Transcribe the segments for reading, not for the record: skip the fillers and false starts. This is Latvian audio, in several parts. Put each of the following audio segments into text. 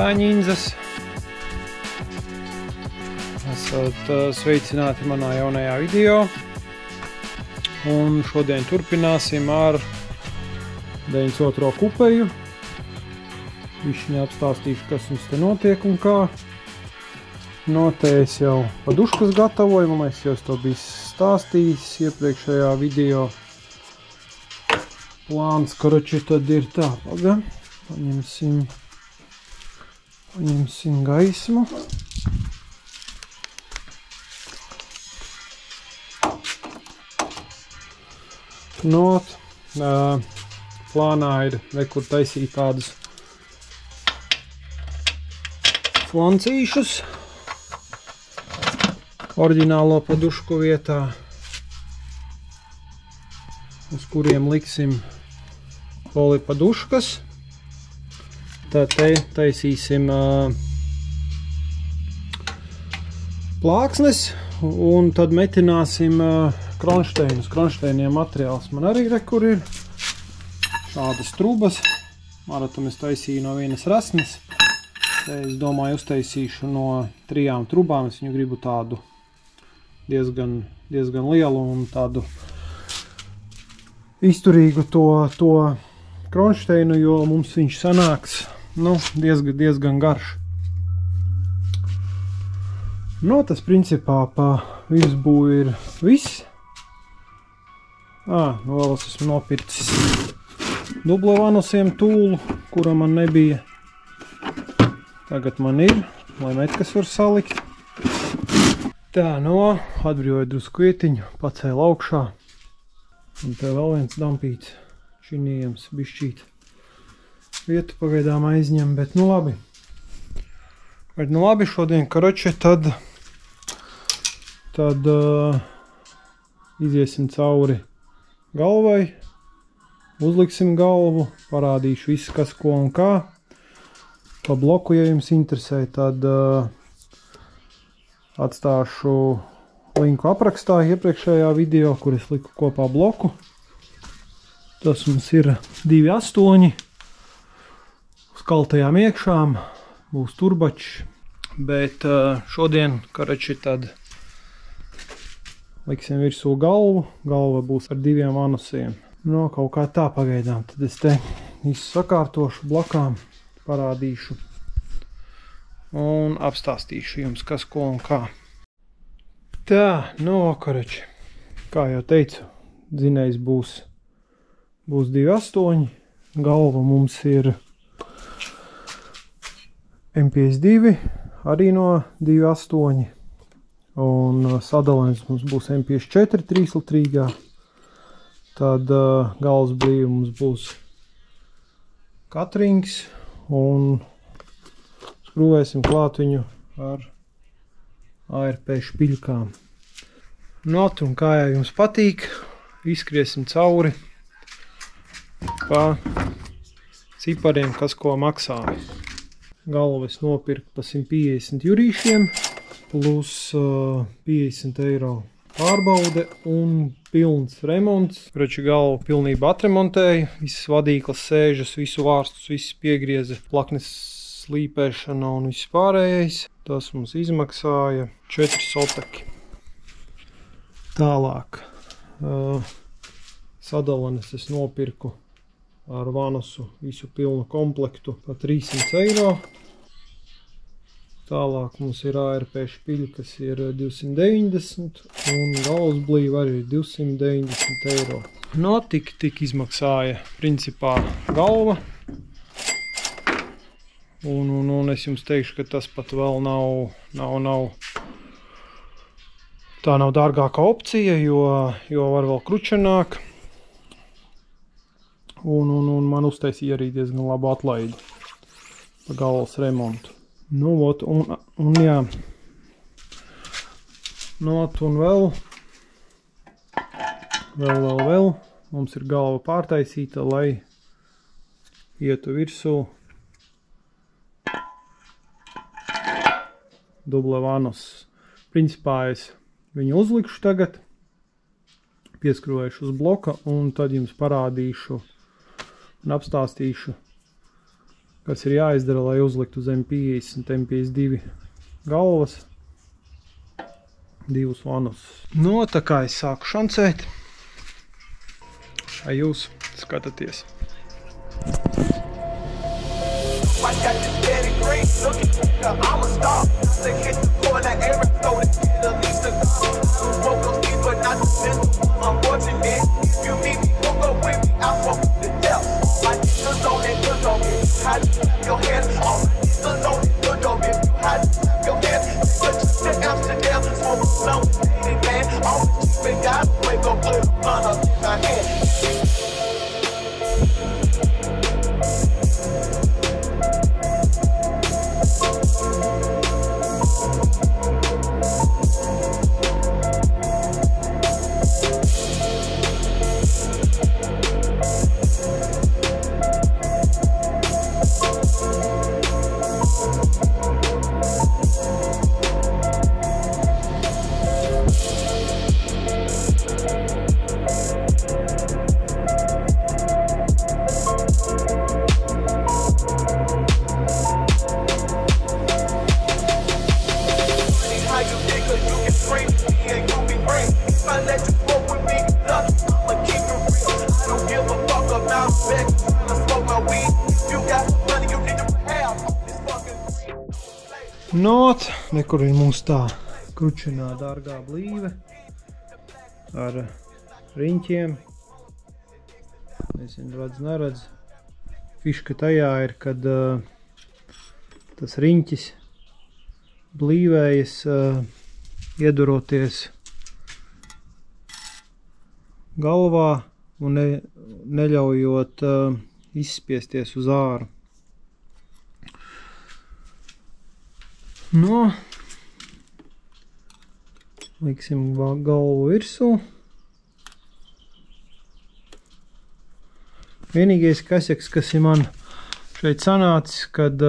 Tāņinzas. Esat sveicināti manā jaunajā video. Un šodien turpināsim ar 92. kupeju. Višķiņā apstāstīšu, kas mums te notiek un kā. Te es jau paduškas gatavoju, man liekas, jau es to biju stāstījis iepriekšējā video. Plāns, koroči, tad ir tā, paņemsim gaismu. Plānā ir rekur taisīt tādus flancīšus oriģinālo padušku vietā, uz kuriem liksim polipaduškas. Tad te taisīsim plāksnes un tad metināsim kronšteinus. Kronšteiniem materiāls man arī rekur ir šādas trubas. Maratam es taisīju no vienas rasnes. Te es domāju uztaisīšu no 3 trubām. Es viņu gribu tādu diezgan lielu un tādu izturīgu to kronšteinu, jo mums viņš sanāks diezgan garš. Tas principā pa virsbūvi ir viss. Vēl es esmu nopircis dublevanusiem tūlu, kura man nebija. Tagad man ir, lai metkas var salikt. Atbrīvoju drusku vietiņu, pacēlu augšā. Un te vēl viens dampīts šinījams bišķīt. Vietu pagaidām aizņem, bet labi. Šodien, karoči, tad iziesim cauri galvai, uzliksim galvu, parādīšu visu, kas, ko un kā. Pa bloku, ja jums interesē, tad atstāšu linku aprakstā iepriekšējā video, kur es liku kopā bloku. Tas mums ir 2.8 uz kaltajām iekšām, būs turbačs, bet šodien, karoči, tad liksim virsū galvu. Galva būs ar 2 anusiem. Kaut kā tā pagaidām. Tad es te visu sakārtošu blakām, parādīšu un apstāstīšu jums, kas, ko un kā. Karoči, kā jau teicu, dzinējs būs 2.8. Galva mums ir M52, arī no 2.8. Un sadalējums mums būs M54 3-litrīgā. Tad galvas blīva mums būs katrings un skrūvēsim klāt viņu ar ARP špiļkām. Un kā jau jums patīk, izskriesim cauri pa cipariem, kas ko maksā. Galvu es nopirku pa 150 jurīšiem. Plus 50 eiro pārbaude un pilns remonts. Galvu pilnībā atremontēju, visas vadīklas, sēžas, visu vārstus, viss piegrieza, plaknes slīpēšana un viss pārējais. Tas mums izmaksāja 4 sotaki. Tālāk sadalenes es nopirku ar vanusu visu pilnu komplektu pa 300 eiro. Tālāk mums ir ARP špiļi, kas ir 290 un galvas blīva arī 290 eiro. Tik izmaksāja principā galva. Un es jums teikšu, ka tas pat vēl nav tā nav dārgākā opcija, jo var vēl kručenāk. Un man uztaisīja arī diezgan labu atlaidi pa galvas remontu. Un jā. Un vēl. Mums ir galva pārtaisīta, lai ietu virsū dublevanus. Principā es viņu uzlikšu tagad, pieskrūvēšu uz bloka un tad jums parādīšu un apstāstīšu, kas ir jāizdara, lai uzliktu zem 50, 52 galvas, 2 vanus. No, tā kā es sāku šancēt, vai jūs skatāties. Not, nekur ir mūsu tā kručinā dārgā blīve ar riņķiem. Nezinu, redz, neredz. Fiška tajā ir, kad tas riņķis blīvējas ieduroties galvā un neļaujot izspiesties uz āru. No, liksim galvu virsū. Vienīgais kaseks, kas ir man šeit sanācis, kad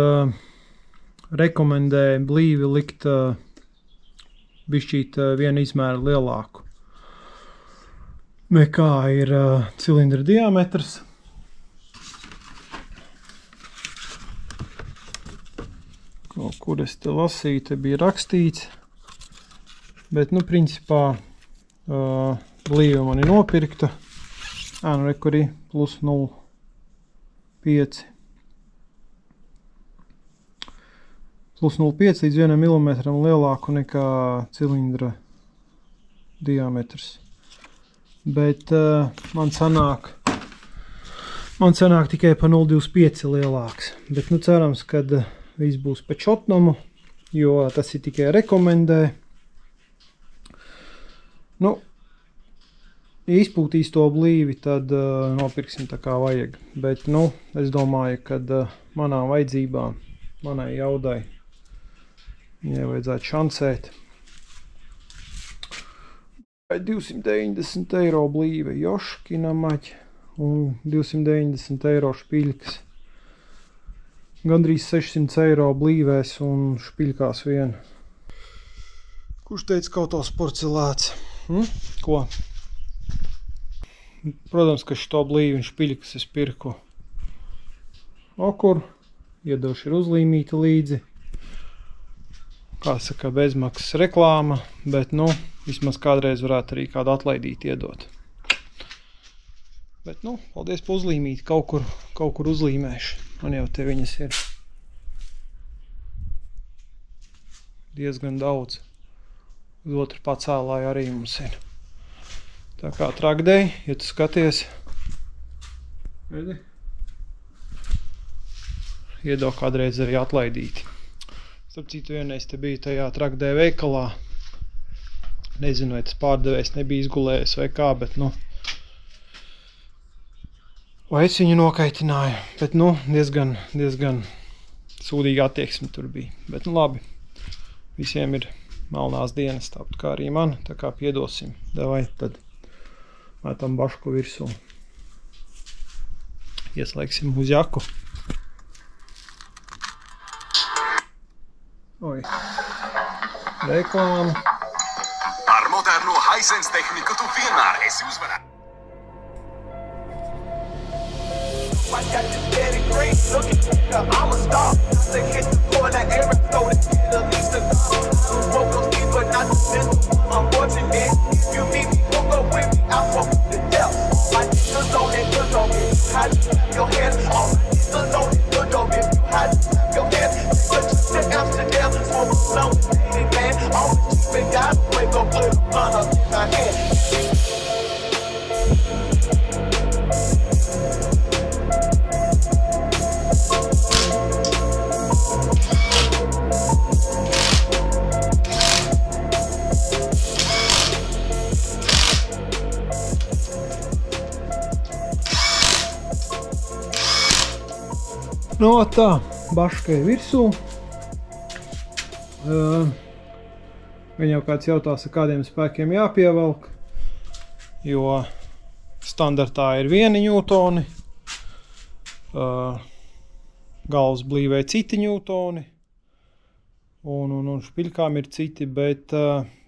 rekomendēja blīvi likt bišķīt vienu izmēru lielāku nekā ir cilindra diametrs. Kaut kur es te lasīju, te bija rakstīts, bet, nu, principā blīve man ir nopirkta. Nu, re, kur ir plus 0,5. Plus 0,5 līdz 1 milimetram lielāku nekā cilindra diametrs. Bet man sanāk tikai pa 0,25 lielāks. Bet, nu, cerams, kad viss būs pa čotnumu, jo tas ir tikai rekomendē. Nu, ja izpūtīs to blīvi, tad nopirksim tā kā vajag. Bet, nu, es domāju, kad manām vajadzībām, manai jaudai, viņai vajadzētu šancēt. 290 eiro blīve Joškina maķi un 290 eiro špiļkas. Gandrīz 600 eiro blīvēs un špiļkās vien. Kurš teica, kaut tos porcelāts? Ko? Protams, ka šito blīvi un špiļkas es pirku okur. Iedoši ir uzlīmīti līdzi. Kā saka, bezmaksas reklāma, bet, nu, vismaz kādreiz varētu arī kādu atlaidīt iedot. Bet, nu, paldies pa uzlīmīti, kaut kur uzlīmēšu. Man jau te viņas ir diezgan daudz. Uz otru pacēlāju arī mums ir. Tā kā trackday, ja tu skaties, redzi, iedod kādreiz arī atlaidīti. Starp citu, vienreiz te biju tajā trackday veikalā. Nezinu, vai tas pārdevējs nebija izgulējis vai kā, bet, nu, vai es viņu nokaitināju, bet, nu, diezgan sūdīga attieksme tur bija. Bet, nu, labi, visiem ir melnās dienas, tāpat kā arī man, tā kā piedosim. Davai, tad metam bašku virsū. Ieslēgsim uz jaku. Oi. Reklāma. Ar moderno Hisense tehniku tu vienmēr esi uzvarā. screen, looking at I'm a star. I hit the corner every throw to get at least a dollar. I broke those people, but not this. Unfortunate, if you meet me, don't go with me. I fuck with the death. My niggas on it, good on it. How do you clap your hands? All my niggas on it, good on it. How do you clap your hands? But you to Amsterdam, smoke slow, dating man. All the cheap guys, wake up with a blunt up in my hand. No tā, baška ir virsū. Gan jau kāds jautās, ar kādiem spēkiem jāpievelk, jo standartā ir 1 ņūtoni, galvas blīvē citi ņūtoni, un špiļkām ir citi, bet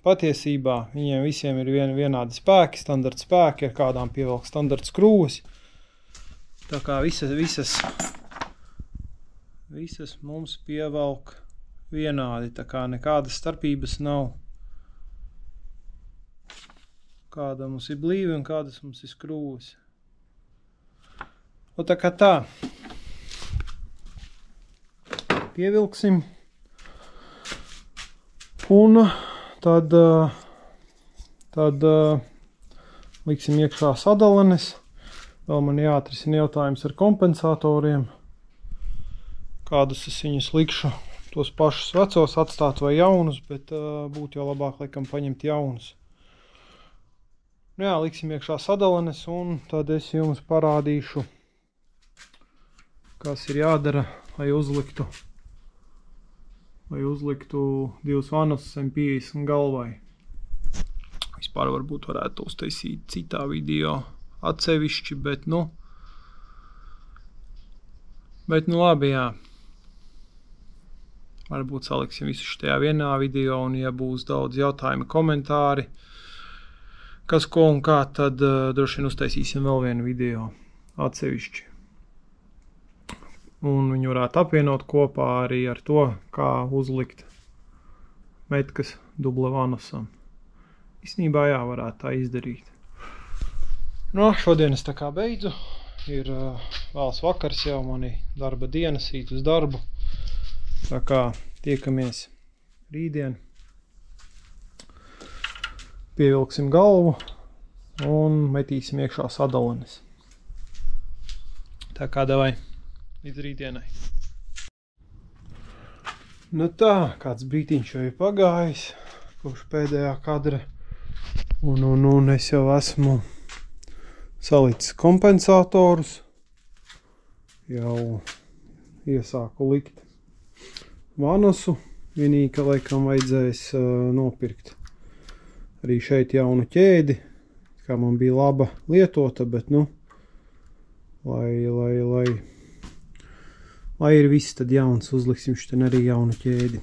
patiesībā viņiem visiem ir vienādi spēki, standarta spēki, ar kādām pievelk standarta skrūves. Tā kā visas mums pievelk vienādi, tā kā nekādas starpības nav. Kāda mums ir blīve un kādas mums ir skrūves. Un tā kā tā. Pievilksim. Un tad liksim iekšā sadalenes. Vēl man jāatrisina jautājums ar kompensatoriem. Kādus es viņus likšu, tos pašus vecos atstāt vai jaunus, bet būtu jau labāk laikam paņemt jaunus. Nu jā, liksim iekšā sadalenes un tad es jums parādīšu, kas ir jādara, lai uzliktu 2 vanus M50 galvai. Vispār varbūt varētu uztaisīt citā video atsevišķi, bet nu labi, jā. Varbūt saliksim visu šitajā vienā video, un ja būs daudz jautājumi, komentāri, kas ko un kā, tad droši vien uztaisīsim vēl vienu video atsevišķi. Un viņu varētu apvienot kopā arī ar to, kā uzlikt metkas dubla vanusam. Īstenībā jā, varētu tā izdarīt. No, šodien es tā kā beidzu. Ir vēls vakars jau, mani darba dienas, īt uz darbu. Tā kā tiekamies rītdien. Pievilksim galvu un metīsim iekšā sadalenes. Tā kā davai, līdz rītdienai. Nu tā, kāds brītiņš jau ir pagājis, kopš pēdējā kadra. Un es jau esmu salicis kompensatorus. Jau iesāku likt vanusu. Vienīgi, ka laikam vajadzēs nopirkt arī šeit jaunu ķēdi, kā man bija laba lietota, bet nu, lai ir viss tad jauns, uzliksim šitien arī jaunu ķēdi.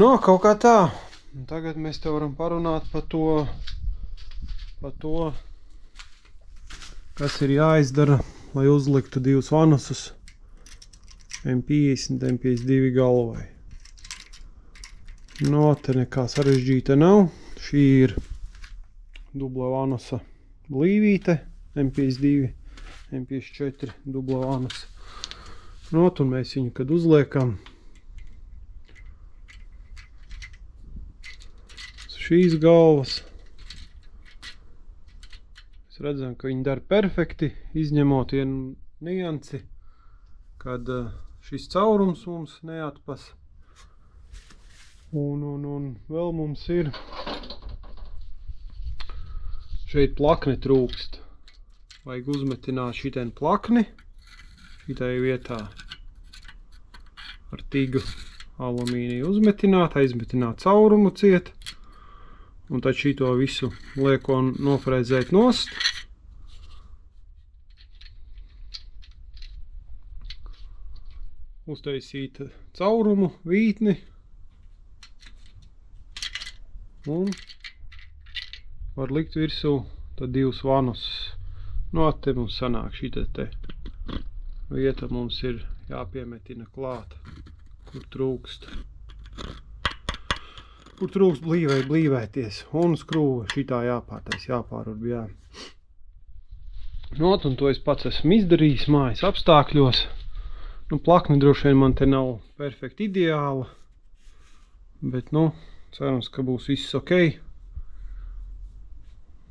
No, kaut kā tā. Tagad mēs te varam parunāt par to, kas ir jāizdara, lai uzliktu 2 vanusus M50, M52 galvai. No, te nekā sarežģīta nav. Šī ir dubla vanusa blīvīte, M52, M54 dubla vanusa. No, un mēs viņu, kad uzliekam, šīs galvas, mēs redzam, ka viņi dara perfekti, izņemot vienu niansi, kad šis caurums mums neatpas. Un vēl mums ir šeit plakne trūkst. Vajag uzmetināt šitien plakni, šitai vietā ar tīgu alumīniju uzmetināt, aizmetināt caurumu ciet. Un tad šito visu lieko nofrēzēt nost. Uztaisīt caurumu, vītni. Un var likt virsū tad 2 vanus. No, te mums sanāk šī te vieta mums ir jāpiemetina klāt, kur trūkst blīvēties. Un skrūva šitā jāpārtais, jāpārurb, jā. No, un to es pats esmu izdarījis mājas apstākļos. Nu, plakne droši vien man te nav perfekti ideāla, bet, nu, cerams, ka būs viss ok.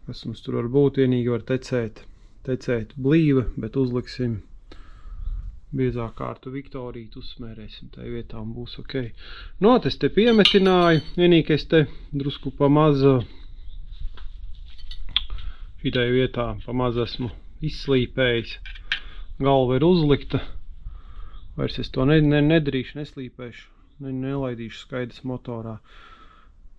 Kas mums tur var būt, vienīgi var tecēt blīve, bet uzliksim biezā kārtu Viktorītu, uzsmērēsim tai vietā un būs ok. No, es te piemetināju, vienīgi es te drusku pamaza šitai vietā pamaz esmu izslīpējis. Galva ir uzlikta. Vairs es to nedarīšu, neslīpēšu, nelaidīšu skaidrs motorā.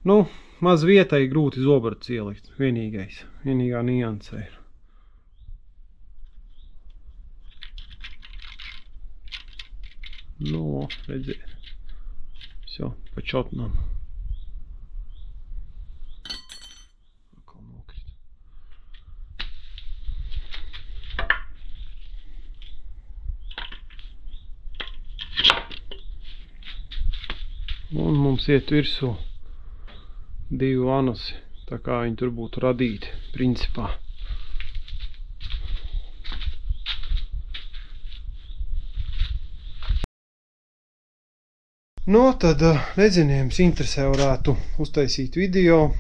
Nu, maz vietai grūti zobarts ielikt, vienīgā niansē ir. Nu, redziet, все, почетно. Un mums iet virsū 2 anasi, tā kā viņi tur būtu radīti, principā. No, tad, nezinu, jums interesē varētu uztaisīt video,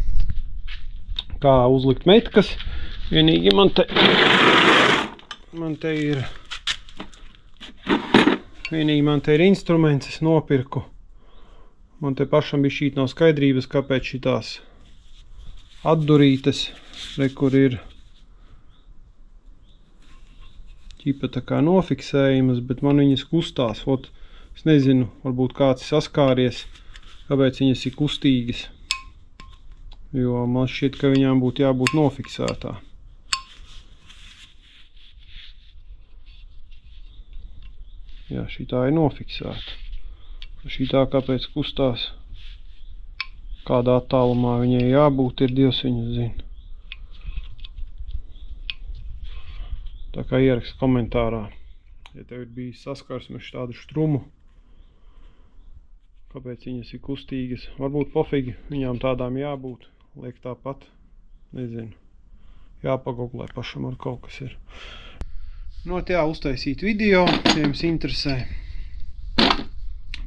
kā uzlikt metkas. Vienīgi man te ir instruments, es nopirku. Man te pašam bišķīt nav skaidrības, kāpēc šitās atdurītes, kur ir ķipa tā kā nofiksējumas, bet man viņas kustās. Es nezinu, varbūt kāds saskāries, kāpēc viņas ir kustīgas, jo man šķiet, ka viņām būtu jābūt nofiksētā. Jā, šitā ir nofiksēta. Šitā kāpēc kustās, kādā attālumā viņai jābūt, ir Dievs viņu zina. Tā kā ierakst komentārā, ja tev ir bijis saskarsmes tādu štrumu, kāpēc viņas ir kustīgas. Varbūt pofīgi, viņām tādām jābūt, liek tāpat, nezinu, jāpagoglē pašam ar kaut kas ir. No, jā, uztaisīt video, ja jums interesē.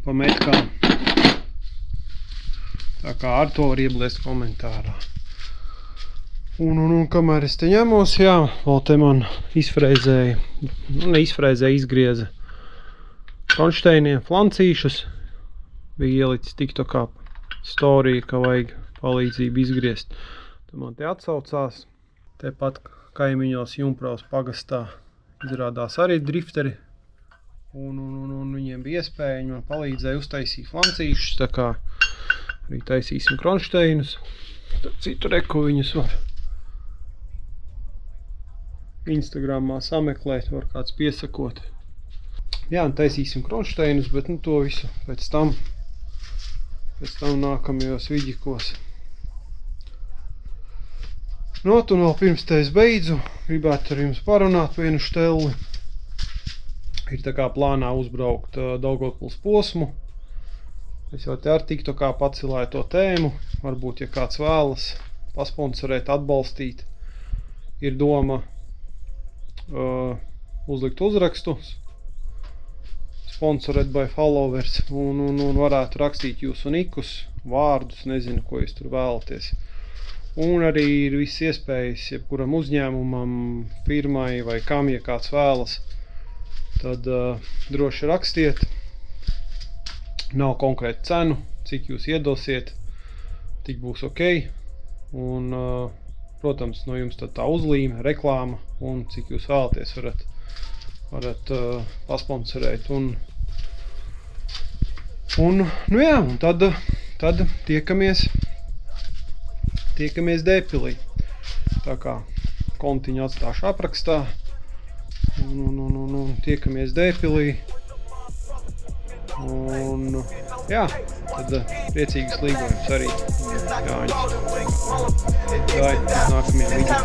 Pa metkām. Tā kā ar to var iebliest komentārā. Un kamēr es te ņemos, jā, vēl te man izfrēzēja, izgrieza kronšteiniem flancīšus. Bija ielicis TikTokā storija, ka vajag palīdzību izgriezt. Tad man te atsaucās. Tepat kaimiņos Jumpraus pagastā izrādās arī drifteri. Un viņiem bija iespēja, viņi man palīdzēja uztaisīt flancīšus, tā kā arī taisīsim kronšteinus. Tad citu reku viņus var Instagramā sameklēt, var kāds piesakot. Jā, un taisīsim kronšteinus, bet nu to visu pēc tam nākamajos vidikos. No, un vēl pirms te es beidzu, gribētu ar jums parunāt vienu štelli. Ir tā kā plānā uzbraukt Daugavpils posmu. Es jau te ar TikTokā pacilēju to tēmu. Varbūt, ja kāds vēlas pasponsorēt, atbalstīt, ir doma uzlikt uzrakstu sponsored by followers un varētu rakstīt jūsu nikus, vārdus, nezinu, ko jūs tur vēlaties. Un arī ir viss iespējas, jebkuram uzņēmumam, firmai vai kam, ja kāds vēlas, tad droši rakstiet. Nav konkrēti cenu, cik jūs iedosiet, tik būs ok. Un, protams, no jums tad tā uzlīme, reklāma un cik jūs vēlaties varat pasponsorēt. Nu jā, un tad tiekamies Dēpilī. Tā kā kontiņu atstāšu aprakstā. Un tiekamies Dēpilī. Un jā, tad priecīgas līgojums arī. Jā, nākamajā video.